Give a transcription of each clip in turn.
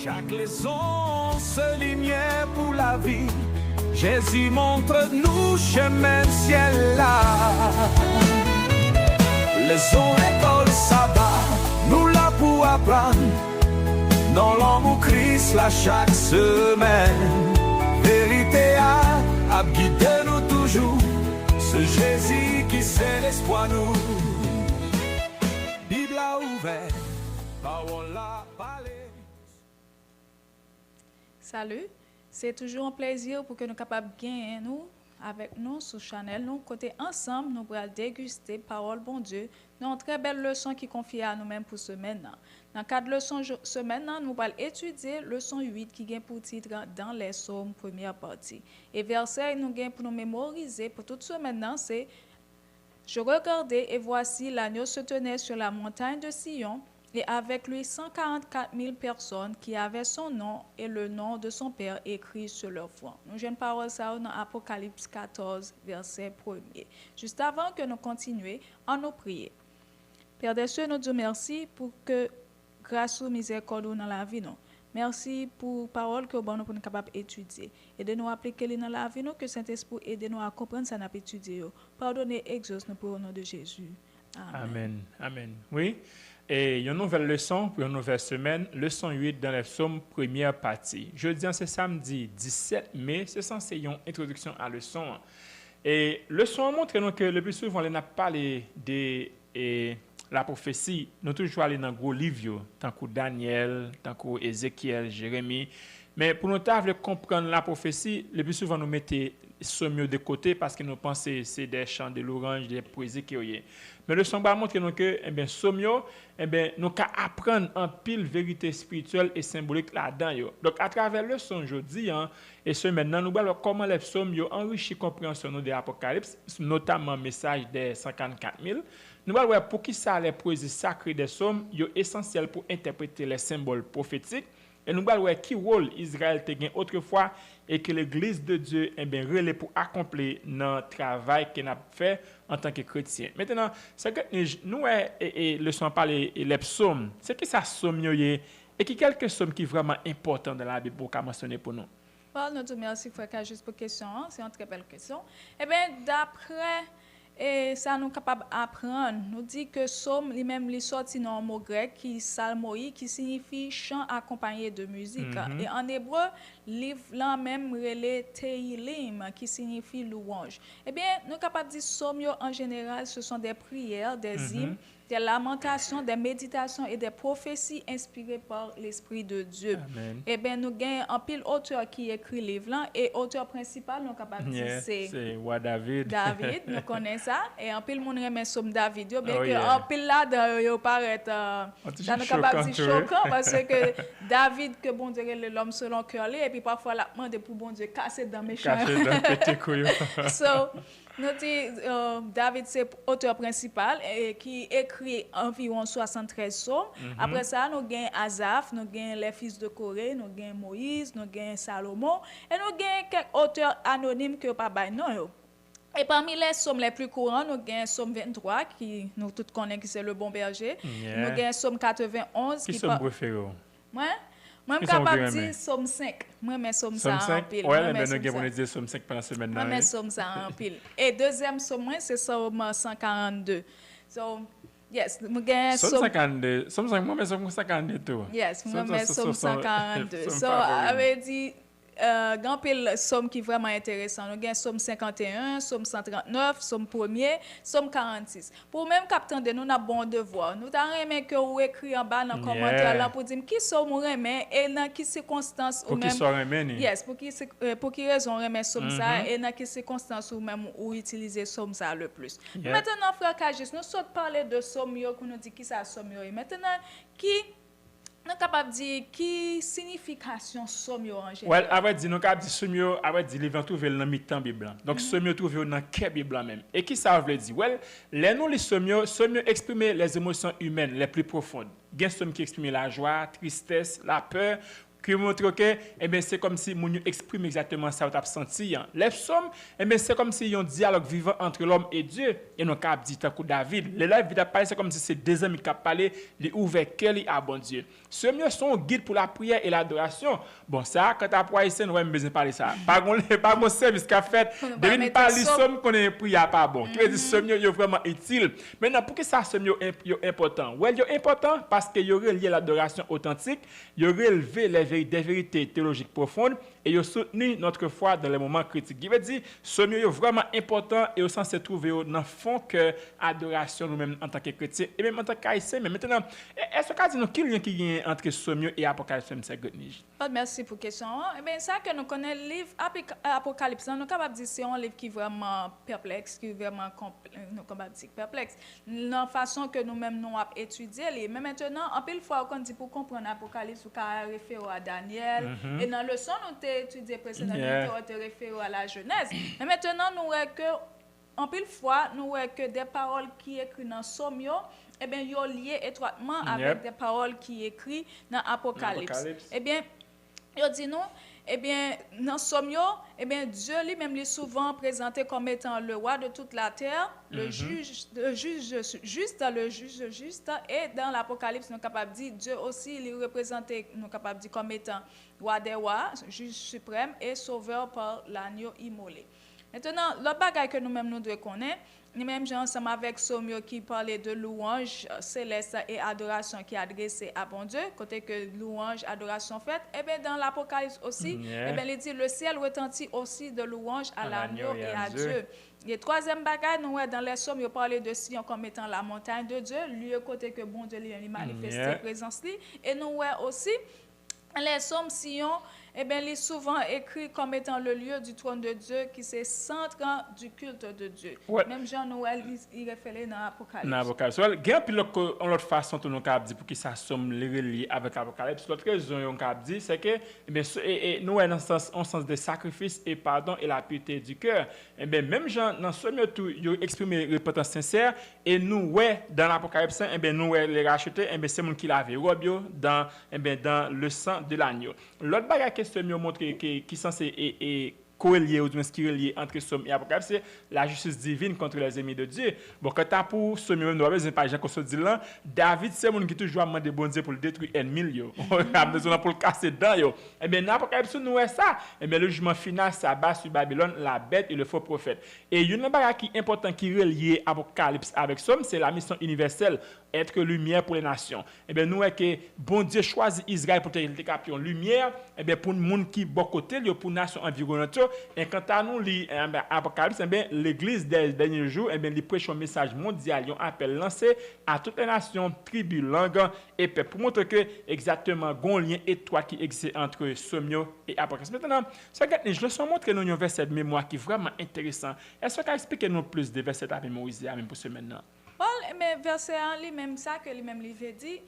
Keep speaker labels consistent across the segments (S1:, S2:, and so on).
S1: Chaque leçon se lumière pour la vie. Jésus montre-nous chemin ciel là. Leçon école sabbat, nous là pour apprendre. Dans l'amour Christ là chaque semaine. Vérité à guider nous toujours. Ce Jésus qui c'est l'espoir nous. Bible a ouvert, parole a parlé.
S2: Salut, c'est toujours un plaisir pour que nous capables de gagner nous avec nous sur Chanel. Nous côté ensemble, nous pourrons déguster parole bon Dieu. Nous avons une très belle leçon qui confie à nous-mêmes pour semaine. Dans le cadre de leçon semaine, nous allons étudier leçon 8 qui vient pour titre dans les psaumes première partie. Et verset nous gagne pour nous mémoriser pour toute semaine, c'est je regardais et voici l'agneau se tenait sur la montagne de Sion. Et avec lui 144 000 personnes qui avaient son nom et le nom de son Père écrit sur leur front. Nous avons une parole ça dans Apocalypse 14, verset 1er. Juste avant que nous continuions, on nous prie. Père des cieux, nous disons merci pour que grâce ou miséricorde dans la vie, nous. Merci pour la parole que nous sommes capables d'étudier. Aidez-nous à appliquer dans la vie, nous, que Saint-Esprit aide-nous à comprendre ce que nous avons étudié. Pardonnez, exauce-nous pour le nom de Jésus. Amen.
S3: Amen. Amen. Oui. Et il y a une nouvelle leçon pour une nouvelle semaine, leçon 8 dans les psaumes première partie. Jeudi, c'est samedi 17 mai, c'est censé une introduction à leçon. Et leçon montre que le plus souvent, on a parlé de la prophétie, nous toujours allé dans gros livres, tant que Daniel, tant que Ézéchiel, Jérémie. Mais pour nous comprendre la prophétie, le plus souvent nous mettons sommio de côté parce que nous pensons que c'est des chants de l'orange, des poésies qui y a. Mais le son montre que sommio, nous pouvons apprendre en pile vérité spirituelle et symbolique là-dedans. Donc à travers le son aujourd'hui, et ce maintenant, nous voyons comment les psaumes enrichissent la compréhension de l'Apocalypse, notamment le message des 144 000. Nous voyons pour qui ça les poésies sacrées des psaumes, sont essentielles pour interpréter les symboles prophétiques. Et nous voyons qui rôle Israël a gagné autrefois et que l'Église de Dieu relais pour accomplir notre travail qu'on a fait en tant que chrétien. Maintenant, c'est que nous, le son parler les psaumes, c'est que ça somme et qui quelques psaumes qui sont vraiment importants dans la Bible pour mentionner pour nous.
S2: Bon, nous te merci frère juste pour question, c'est une très belle question. Eh bien, d'après et ça nous capable apprendre nous dit que psaume lui-même li sorti dans un mot grec qui salmoi qui signifie chant accompagné de musique et en hébreu livre là même relé teilim qui signifie louange. Eh bien nous capable dire psaume en général ce sont des prières, des hymnes, des lamentations, des méditations et des prophéties inspirées par l'Esprit de Dieu.
S3: Amen.
S2: Eh bien, nous avons un pile auteur qui écrit le livre là, et auteur principal, nous capable de dire
S3: c'est David.
S2: David, nous connaissons ça. Et un pile mon remet somme David, bien que
S3: yeah.
S2: un pile là, il paraît, ça nous capable de dire choquant parce que David, que bon Dieu est l'homme selon cœur, et puis parfois la demande pour bon Dieu casser dans mes champs.
S3: Casser dans petit couillon.
S2: So, David, c'est auteur principal et qui écrit environ 73 psaumes. Après ça, nous avons Asaph, nous avons les fils de Corée, nous avons Moïse, nous avons Salomon, et nous avons quelques auteurs anonymes que pas bail non. Et parmi les psaumes les plus courants, nous avons Psaume 23, qui nous tous connaissons, qui c'est le bon berger. Nous avons Psaume 91.
S3: Qui sont préférés?
S2: Moi, je suis capable de dire Psaume 5. Moi, je Psaume 5 en pile.
S3: Oui, mais nous avons dit Psaume 5 pendant la semaine.
S2: Moi, je Psaume 5 en pile. Et deuxième Psaume, c'est Psaume 142. So, yes, nous avons
S3: Psaume 52. Psaume 5, moi, je Psaume 52 tout.
S2: Yes, moi, je Psaume 142. So, avait dit, grand pile somme qui vraiment intéressant. Nous avons Somme 51, Somme 139, Somme 1er, Somme 46. Pour même captain de nous, nous avons bon devoir. Nous avons aimé que vous écrivez en bas dans le commentaire là pour dire qui somme remet et dans quelles circonstances ou même.
S3: Pour qui soit remet.
S2: Yes, pour qui raison remet somme ça et dans quelles circonstances ou même ou utiliser somme ça le plus. Maintenant, frère Kajis, nous sommes parler de somme pour nous dire qui ça somme yo. Maintenant, qui nous capable dire qui signification somme en général.
S3: Ouais, après dire nous capable dire somme après dire livre trouver dans mi-temps Bible. Donc somme trouver dans quelle Bible même. Et qui ça veut dire? Well, les somme exprimer les émotions humaines les plus profondes. Il y a somme qui exprime la joie, tristesse, la peur qui montre que c'est comme si mon exprime exactement ça que tu as senti. Les psaumes, c'est comme si un dialogue vivant entre l'homme et Dieu. Et nous avons dit, tant que David, les lives de parler, c'est comme si c'est deux amis qui ont parlé, les ouvert cœur à bon Dieu. Ce mieux sont guide pour la prière et l'adoration. Bon, ça, quand tu as prié, nous avons besoin de parler ça. Pas mon service qu'a fait, de parler somme qu'on est prière pas bon. Tu veux dire, ce mieux est vraiment utile. Maintenant, pour que ça, ce mieux est important? Ouais, il est important parce qu'il y aurait lié l'adoration authentique, il y aurait relevé des vérités théologiques profondes et il a soutenu notre foi dans les moments critiques. Il veut dire, ce mieux est vraiment important et au sens se trouver dans le fond que adoration nous-mêmes en tant que chrétiens et même en tant qu'haïtiens. Mais maintenant, est-ce que nous qu'il y a qui vient entre Sommio et Apocalypse 5?
S2: Merci pour la question. Ça que nous connaissons, le livre Apocalypse, nous sommes capables de dire que c'est un livre qui est vraiment perplexe, qui est vraiment perplexe. La façon que nous-mêmes nous avons étudié. Mais maintenant, en pile fois, on dit pour comprendre Apocalypse, on peut référer à Daniel. Et dans le leçon, nous avons étudié précédemment, on a référé à la Genèse. Mais maintenant, nous voyons que, en pile fois, nous voyons que des paroles qui sont écrites dans Sommio, ils sont liées étroitement avec des paroles qui sont écrites dans Apocalypse. Il dit nous, dans Sommio, Dieu lui-même est souvent présenté comme étant le roi de toute la terre, le juge juste, et dans l'Apocalypse, nous sommes capables de dire Dieu aussi, il est représenté, nous sommes capables de dire comme étant roi des rois, juge suprême et sauveur par l'agneau immolé. Maintenant, l'autre bagage que nous-mêmes nous devons connaître, nous-mêmes, ensemble avec Sommio qui parlait de louange céleste et adoration qui est adressée à bon Dieu, côté que louange, adoration faite, dans l'Apocalypse aussi, il dit le ciel retentit aussi de louange à l'agneau et à Dieu. Et troisième bagage, nous dans les Sommio parlait de Sion comme étant la montagne de Dieu, lieu côté que bon Dieu lui manifesté présence lui, et nous aussi les Sommes Sion, il est souvent écrit comme étant le lieu du trône de Dieu qui c'est centre du culte de Dieu. Même Jean-Noël, il réfère dans l'Apocalypse. Dans l'Apocalypse.
S3: Il y a une autre façon de nous dire pour que ça somme relié avec l'Apocalypse. L'autre raison qu'on dit, c'est que nous avons un sens de sacrifice et pardon et la pureté du cœur. Même Jean, dans ce milieu, il a exprimé repentance sincère et nous, dans l'Apocalypse, nous les racheter, c'est nous qui l'avait robio dans le sang de l'agneau. L'autre bagage que ce mieux montre qui est censé corrélé ou bien ce qui est relié entre Somme et Apocalypse, c'est la justice divine contre les ennemis de Dieu. Bon, quand tu as pour Somme, nous avons besoin de Jean qu'on se dit là, David, c'est mon qui toujours demande bon Dieu pour le détruire ennemi. On a besoin pour le casser dedans. Dans Apocalypse, nous avons ça. Le jugement final s'abat sur Babylone, la bête et le faux prophète. Et une chose qui est importante qui est reliée Apocalypse avec Somme, c'est la mission universelle. Être lumière pour les nations. Nous voyons que bon Dieu choisit Israël pour être capable lumière pour le monde qui est bon côté, pour les nations environnantes. Et quant à nous, l'Apocalypse, l'Église des derniers jours, il prêche un message mondial, un appel lancé à toutes les nations, tribus, langues et peuples, pour montrer que exactement un lien étroit qui existe entre Sommio et Apocalypse. Maintenant, je vais montrer nous un verset de mémoire qui est vraiment intéressant. Est-ce que vous expliquer nous plus de versets à mémoriser même pour ce maintenant?
S2: Mais verset 1, lui-même ça que lui-même lui veut dire,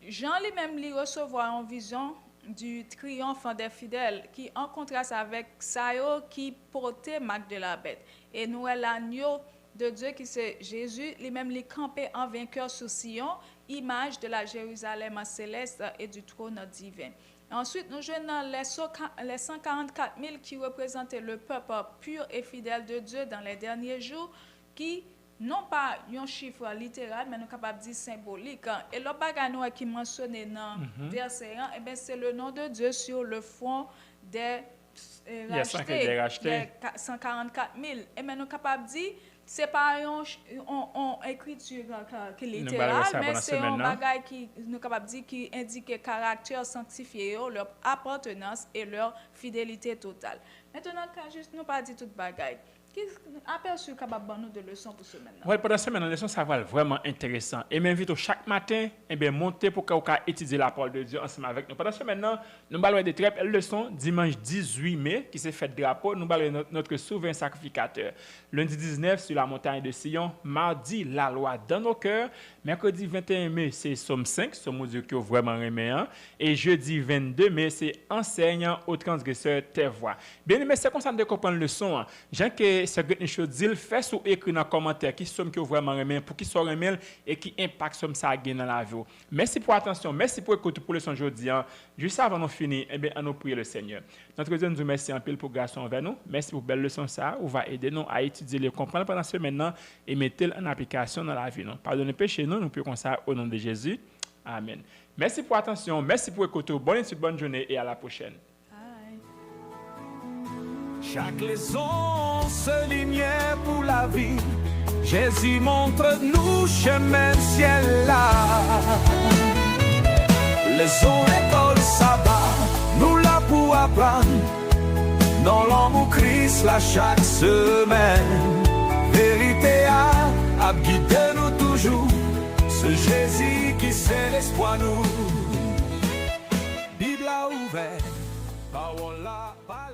S2: Jean lui-même lui recevoir en vision du triomphe des fidèles qui en contraste avec Sayo qui portait marque de la bête. Et nous l'agneau de Dieu qui c'est Jésus, lui-même lui campé en vainqueur sur Sion, image de la Jérusalem céleste et du trône divin. Ensuite, nous jouons les 144 000 qui représentaient le peuple pur et fidèle de Dieu dans les derniers jours qui non pas un chiffre littéral, mais nous sommes capables de dire symbolique. Et le bagage qui est mentionné dans verset 1, c'est le nom de Dieu sur le front des rachetés, 144 000. Et nous sommes capables de dire, ce n'est pas une écriture qui est littérale, mais c'est un bagage qui nous capables de dire qui indique le caractère sanctifié, leur appartenance et leur fidélité totale. Maintenant, quand juste nous pas dit tout bagage. Qui aperçu capable nous de leçons pour ce maintenant?
S3: Oui, pendant ce maintenant, la leçon, ça va être vraiment intéressant. Et m'invite chaque matin, monter pour qu'on étudier la parole de Dieu ensemble avec nous. Pendant ce maintenant, nous allons de très belles leçons. Dimanche 18 mai, qui s'est fait drapeau, nous allons notre souverain sacrificateur. Lundi 19, sur la montagne de Sion. Mardi, la loi dans nos cœurs. Mercredi 21 mai, c'est Somme 5, Somme Dieu qui est vraiment reméant. Et jeudi 22 mai, c'est enseignant aux transgresseurs tes voix. Bien aimé, c'est comme ça de comprendre le son. Jean que et ce que nous dit, fait sous écrit dans commentaire qui somme que vous vraiment remet pour qui soit remet et qui impact somme ça gain dans la vie. Merci pour attention, merci pour écouter pour leçon aujourd'hui. Juste avant de finir, eh bien, nous prier le Seigneur. Notre Dieu nous remercie en pile pour grâce envers nous. Merci pour belle leçon ça, on va aider nous à étudier les comprendre pendant ce maintenant et mettre en application dans la vie. Pardonnez péché nous pouvons comme ça au nom de Jésus. Amen. Merci pour attention, merci pour écouter. Bonne étude, bonne journée et à la prochaine.
S1: Chaque leçon se lumière pour la vie. Jésus montre-nous chemin ciel là. Leçon école sabbat, nous là pour apprendre. Dans l'amour Christ là chaque semaine. Vérité à guider nous toujours. Ce Jésus qui c'est l'espoir nous. Bible a ouvert.